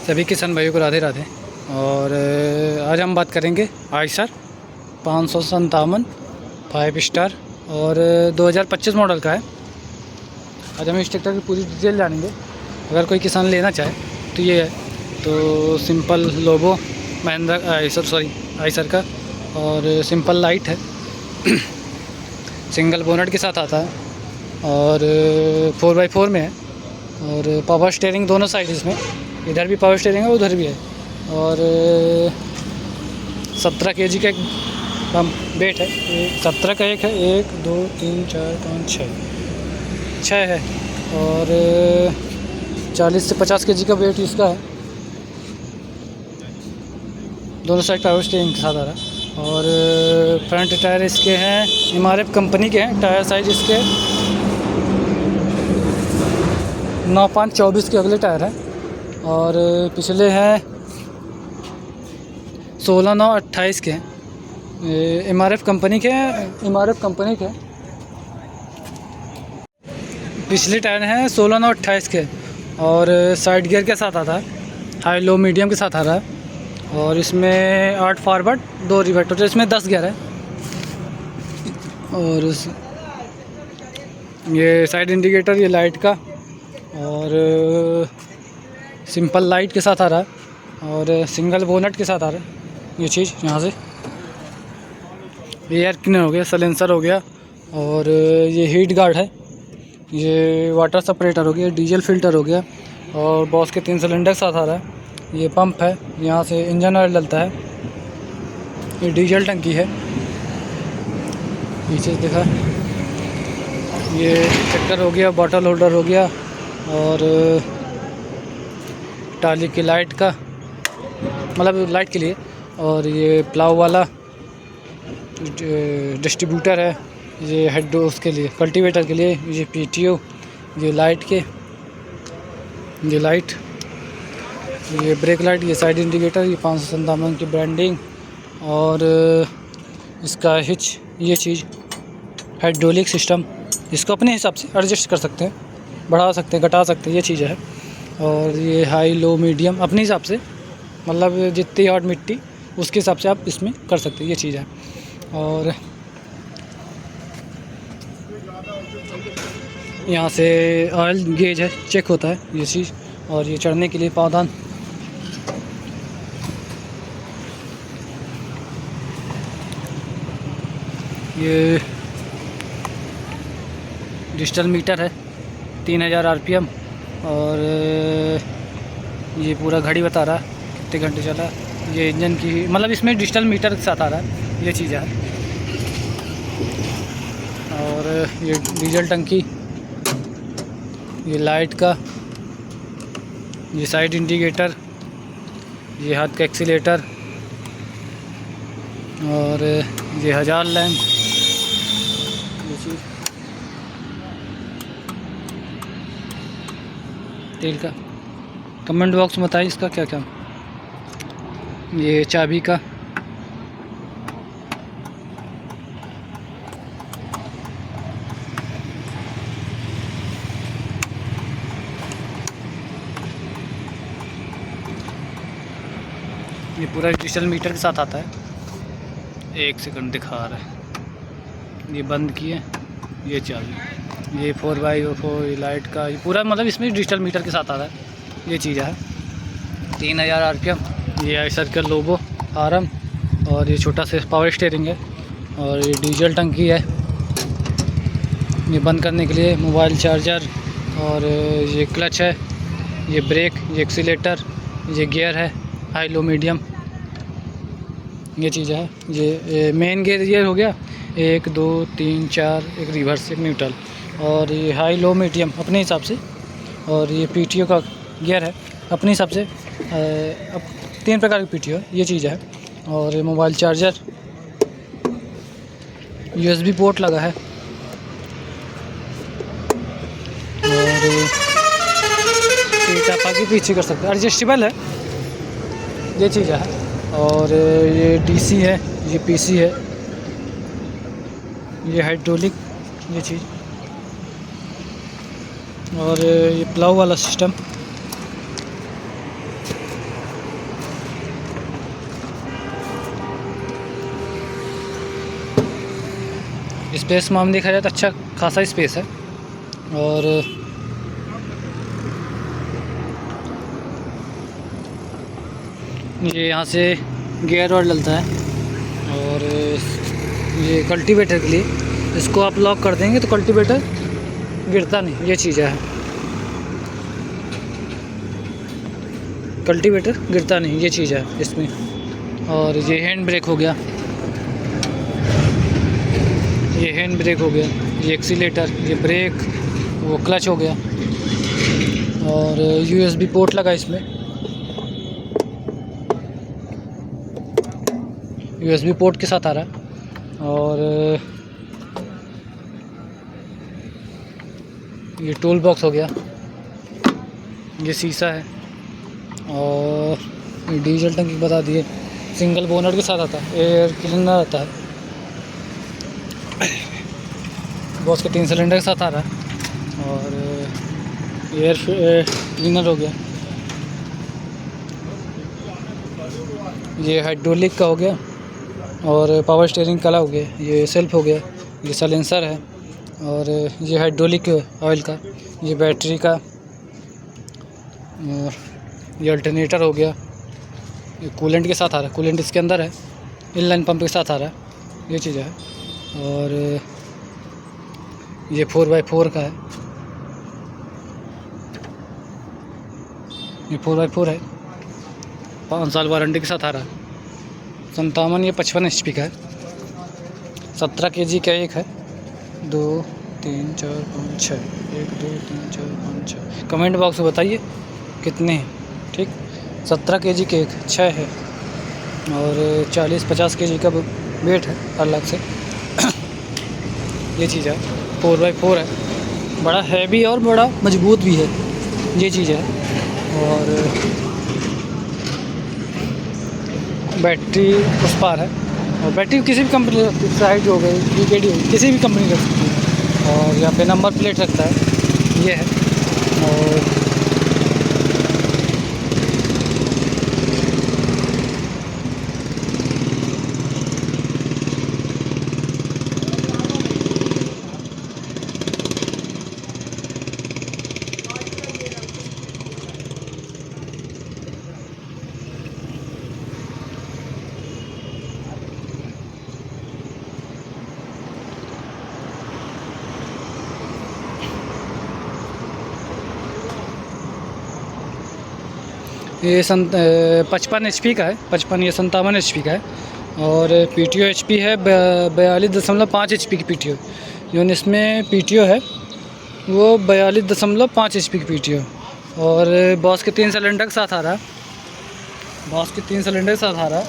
सभी किसान भाइयों को राधे राधे। और आज हम बात करेंगे आयशर 557 5 स्टार और 2025 मॉडल का है। आज हम इस ट्रैक्टर की पूरी डिटेल जानेंगे। अगर कोई किसान लेना चाहे तो ये है, तो सिंपल लोगो महिंद्रा आयशर का और सिंपल लाइट है सिंगल बोनट के साथ आता है और 4x4 में है और पावर स्टीयरिंग दोनों साइड इसमें, इधर भी पावर स्टीयरिंग है उधर भी है। और 17 kg का एक वेट है, 17 का एक है, 1 2 3 4 5 6 है और 40 से 50 kg का वेट इसका है। दोनों साइड पावर स्टीयरिंग के साथ आ रहा है। और फ्रंट टायर इसके हैं MRF कंपनी के हैं। टायर साइज इसके 9.5/24 के अगले टायर हैं और पिछले हैं 16/9/28 के हैं। MRF कंपनी के हैं। पिछले टायर हैं 16/9/28 के और साइड गियर के साथ आता है, हाई लो मीडियम के साथ आ रहा है। और इसमें 8 फॉरवर्ड 2 रिवर्स, टोटल इसमें 10 गियर है। और ये साइड इंडिकेटर ये लाइट का और सिंपल लाइट के साथ आ रहा है और सिंगल बोनट के साथ आ रहा है। ये चीज़ यहाँ से एयर क्लीनर हो गया, सलेंसर हो गया और ये हीट गार्ड है, ये वाटर सेपरेटर हो गया, डीजल फिल्टर हो गया और बॉस के 3 सिलेंडर के साथ आ रहा है। ये पंप है, यहाँ से इंजन ऑयल डलता है। ये डीजल टंकी है, पीछे देखा। ये ट्रैक्टर हो गया, बॉटल होल्डर हो गया और टाली की लाइट का मतलब लाइट के लिए। और ये प्लाव वाला डिस्ट्रीब्यूटर है, ये हेड उसके लिए कल्टीवेटर के लिए। ये PTO, ये लाइट के, ये लाइट, ये ब्रेक लाइट, ये साइड इंडिकेटर, ये 557 की ब्रांडिंग और इसका हिच, ये चीज़ हाइड्रोलिक सिस्टम। इसको अपने हिसाब से एडजस्ट कर सकते हैं, बढ़ा सकते हैं, घटा सकते हैं, ये चीज़ है। और ये हाई लो मीडियम अपने हिसाब से, मतलब जितनी हॉट मिट्टी उसके हिसाब से आप इसमें कर सकते हैं, ये चीज़ है। और यहाँ से ऑयल गेज है, चेक होता है ये चीज़। और ये चढ़ने के लिए पावदान, ये डिजिटल मीटर है 3000 RPM और ये पूरा घड़ी बता रहा है कितने घंटे चला। ये इंजन की मतलब इसमें डिजिटल मीटर के साथ आ रहा है, ये चीज़ है। और ये डीजल टंकी, ये लाइट का, ये साइड इंडिकेटर, ये हाथ का एक्सीलेटर और ये 1000 लैंप, ये चीज़ तेल का। कमेंट बॉक्स में बताइए इसका क्या क्या। ये चाबी का, ये पूरा डिजिटल मीटर के साथ आता है। 1 सेकंड दिखा रहा है, ये बंद किए, ये चाबी, ये 4x4 लाइट का, ये पूरा मतलब इसमें डिजिटल मीटर के साथ आ रहा है, ये चीज़ है। 3000 RPM, ये आयशर का लोगो आरम और ये छोटा सा पावर स्टीयरिंग है। और ये डीजल टंकी है, ये बंद करने के लिए मोबाइल चार्जर। और ये क्लच है, ये ब्रेक, ये एक्सीलेटर, ये गियर है हाई लो मीडियम, ये चीज़ है। ये मेन गियर ये हो गया, 1 2 3 4, एक रिवर्स, एक न्यूट्रल। और ये हाई लो मीडियम अपने हिसाब से। और ये PTO का गियर है अपने हिसाब से। अब 3 प्रकार की PTO है, ये चीज़ है। और ये मोबाइल चार्जर, USB पोर्ट लगा है और आप आगे पीछे कर सकते हैं, एडजस्टेबल है, ये चीज़ है। और ये DC है, ये PC है, ये हाइड्रोलिक, ये चीज़। और ये प्लाव वाला सिस्टम, स्पेस मामले देखा जाए तो अच्छा खासा स्पेस है। और ये यहाँ से गियर और डलता है। और ये कल्टीवेटर के लिए, इसको आप लॉक कर देंगे तो कल्टीवेटर गिरता नहीं, ये चीज़ है। कल्टीवेटर गिरता नहीं, ये चीज़ है इसमें। और ये हैंड ब्रेक हो गया, ये हैंड ब्रेक हो गया, ये एक्सीलेटर, ये ब्रेक, वो क्लच हो गया। और USB पोर्ट लगा इसमें, USB पोर्ट के साथ आ रहा है। और ये टूल बॉक्स हो गया, ये शीशा है। और ये डीजल टंकी बता दिए, सिंगल बोनट के साथ आता है, एयर क्लीनर आता है, बॉस के 3 सिलेंडर के साथ आ रहा है। और एयर क्लीनर हो गया, ये हाइड्रोलिक का हो गया। और पावर स्टीयरिंग कला हो गया, ये सेल्फ हो गया, ये साइलेंसर है। और ये हाइड्रोलिक ऑयल का, ये बैटरी का। और ये अल्टरनेटर हो गया, ये कूलेंट के साथ आ रहा है, कूलेंट इसके अंदर है, इनलाइन पंप के साथ आ रहा है, ये चीज़ है। और ये 4x4 का है, ये 4x4 है, 5 साल वारंटी के साथ आ रहा है। 57, ये 55 HP का है, 17 kg का एक है। 2 3 4 5 6, 1 2 3 4 5 6, कमेंट बॉक्स में बताइए कितने हैं, ठीक। 17 kg के एक 6 है। और 40-50 kg का वेट है अलग से। ये चीज़ है, 4x4 है, बड़ा हैवी और बड़ा मजबूत भी है, ये चीज़ है। और बैटरी उस पार है, और बैटरी किसी भी कंपनी की, साइड हो गई, BKD हो गई, किसी भी कंपनी का सकती है। और यहाँ पे नंबर प्लेट रखता है, ये है। और ये 55 HP का है, 55, ये 57 HP का है। और PTO HP है 42.5 HP की PTO, जो इसमें PTO है वो 42.5 HP की PTO। और बॉस के 3 सिलेंडर के साथ आ रहा है, बॉस के 3 सिलेंडर के साथ आ रहा है।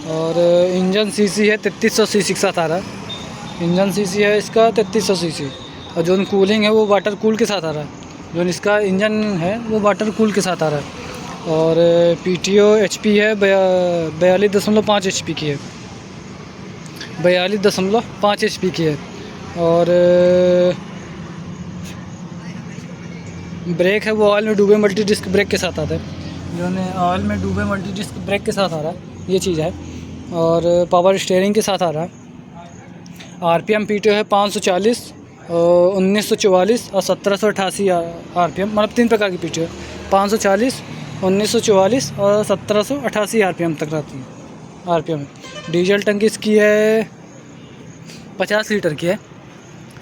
और इंजन CC है 3300 CC के साथ आ रहा है, इंजन CC है इसका 3300 CC। और जो कूलिंग है वो वाटर कूल के साथ आ रहा है, जो इसका इंजन है वो वाटर कूल के साथ आ रहा है। और PTO HP है 42.5 HP की है, 42.5 HP की है। और ब्रेक है वो ऑयल में डूबे मल्टी डिस्क ब्रेक के साथ आता है, जो ऑयल में डूबे मल्टी डिस्क ब्रेक के साथ आ रहा है, ये चीज़ है। और पावर स्टीयरिंग के साथ आ रहा है। RPM PTO है 540, 1944 और 1788 RPM, मतलब 3 प्रकार की PTO है, 540, 1944 और 1788 RPM तक रहती है RPM। डीजल टंकी इसकी है 50 लीटर की है,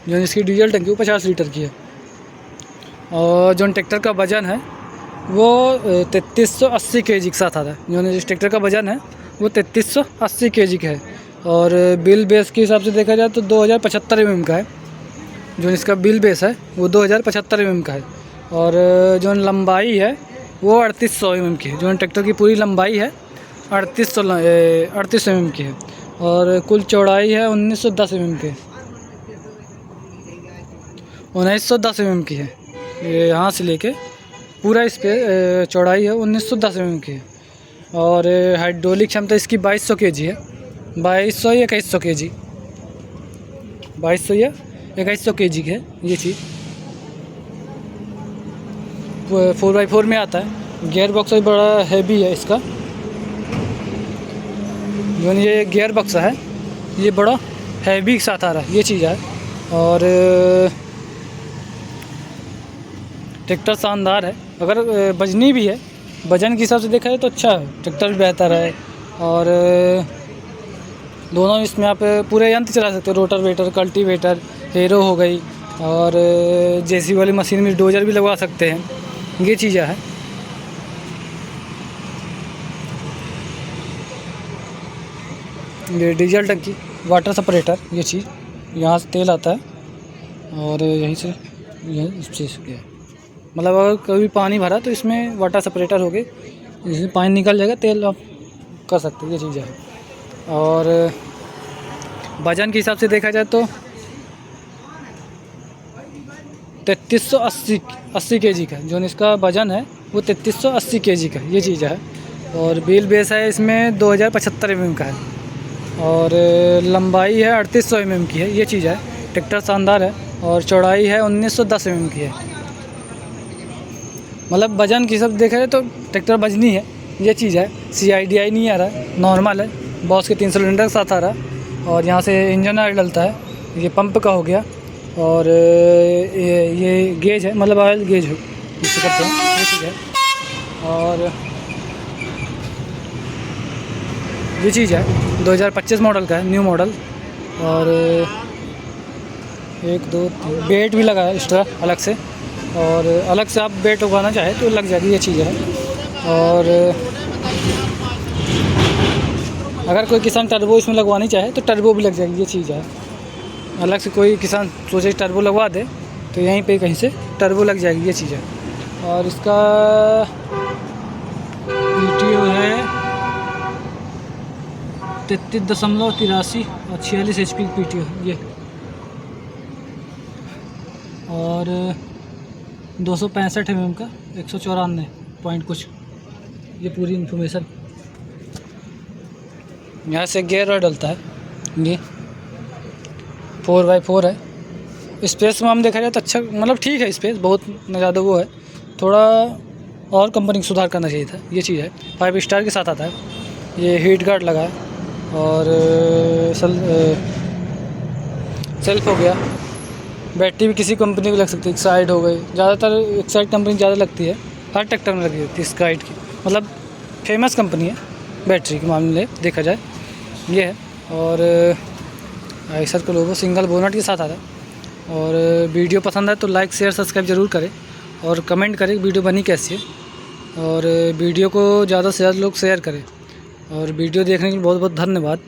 जो इसकी डीजल टंकी वो 50 लीटर की है। और जो ट्रैक्टर का वज़न है वो 3380 kg के साथ आता है, जो इस ट्रैक्टर का वज़न है वो 3380 kg का है। और बिल बेस के हिसाब से देखा जाए तो 2075 mm का है, जो इसका बिल बेस है वो 2075 mm का है। और जो लंबाई है वो 3800 mm की है, जो ट्रैक्टर की पूरी लंबाई है 3800 mm की है। और कुल चौड़ाई है 1910 mm की, 1910 mm की है। ये यहाँ से लेके पूरा इस पे चौड़ाई है 1910 mm की है। और हाइड्रोलिक क्षमता इसकी 2200 kg है, 2200 या 2100 kg, 2200 या 2100 kg की है ये चीज़। 4x4 में आता है। गियर बॉक्स भी बड़ा हैवी है इसका, जो ये गियर बॉक्स है ये बड़ा हैवी के साथ आ रहा है, ये चीज़ है। और ट्रैक्टर शानदार है। अगर वजनी भी है, वजन के हिसाब से देखा जाए तो अच्छा है, ट्रैक्टर भी बेहतर है। और दोनों इसमें आप पूरे यंत्र चला सकते हो, रोटावेटर, कल्टीवेटर, हेरो हो गई, और जेसीबी वाली मशीन में डोजर भी लगवा सकते हैं। ये चीज़ें हैं। ये डीजल टंकी, वाटर सेपरेटर, ये चीज़ यहाँ से तेल आता है और यहीं से इस चीज़ के मतलब अगर कभी पानी भरा तो इसमें वाटर सेपरेटर हो गए, इसमें पानी निकल जाएगा, तेल आप कर सकते हैं। ये चीज़ है। और वजन के हिसाब से देखा जाए तो 3380 केजी का, जो इसका वजन है वो 3380 केजी का, ये चीज़ है। और व्हील बेस है इसमें 2075 mm का है, और लंबाई है 3800 mm की है, ये चीज़ है। ट्रैक्टर शानदार है और चौड़ाई है 1910 mm की है। मतलब वजन की सब देखा जाए तो ट्रैक्टर वजनी है, ये चीज़ है। CIDI नहीं आ रहा है, नॉर्मल है। बॉस के 3 सिलेंडर के साथ आ रहा है, और यहाँ से इंजन ऑयल डलता है। ये पंप का हो गया, और ये गेज है, मतलब ऑयल गेज है, इससे करते हैं, ये चीज़ है। और ये चीज़ है 2025 मॉडल का है, न्यू मॉडल। और 1 2 3 बेट भी लगा है एक्स्ट्रा अलग से, और अलग से आप बेट उगाना चाहे तो लग जाएगी, ये चीज़ है। और अगर कोई किसान टर्बो इसमें लगवानी चाहे तो टर्बो भी लग जाएगी, ये चीज़ है। अलग से कोई किसान सोचे टर्बो लगवा दे तो यहीं पे कहीं से टर्बो लग जाएगी, ये चीज़ है। और इसका PTO है 33.83 और 46 HP PTO ये, और 265 mm का 194 पॉइंट कुछ, ये पूरी इन्फॉर्मेशन। यहाँ से गियर और डलता है, ये 4x4 है। स्पेस में हम देखा जाए तो अच्छा, मतलब ठीक है, स्पेस बहुत ज़्यादा वो है, थोड़ा और कंपनी को सुधार करना चाहिए था, ये चीज़ है। 5 स्टार के साथ आता है। ये हीट गार्ड लगा है, और सेल्फ हो गया। बैटरी भी किसी कंपनी की लग सकती है, एक्साइड हो गई, ज़्यादातर एक्साइड कंपनी ज़्यादा लगती है, हर ट्रैक्टर में लगी होती है एक्साइड की, मतलब फेमस कंपनी है बैटरी के मामले में देखा जाए, ये है। और आइसर का लोगो सिंगल बोनट के साथ आता है। और वीडियो पसंद आए तो लाइक शेयर सब्सक्राइब ज़रूर करें, और कमेंट करें वीडियो बनी कैसी है, और वीडियो को ज़्यादा से ज़्यादा लोग शेयर करें। और वीडियो देखने के लिए बहुत बहुत धन्यवाद।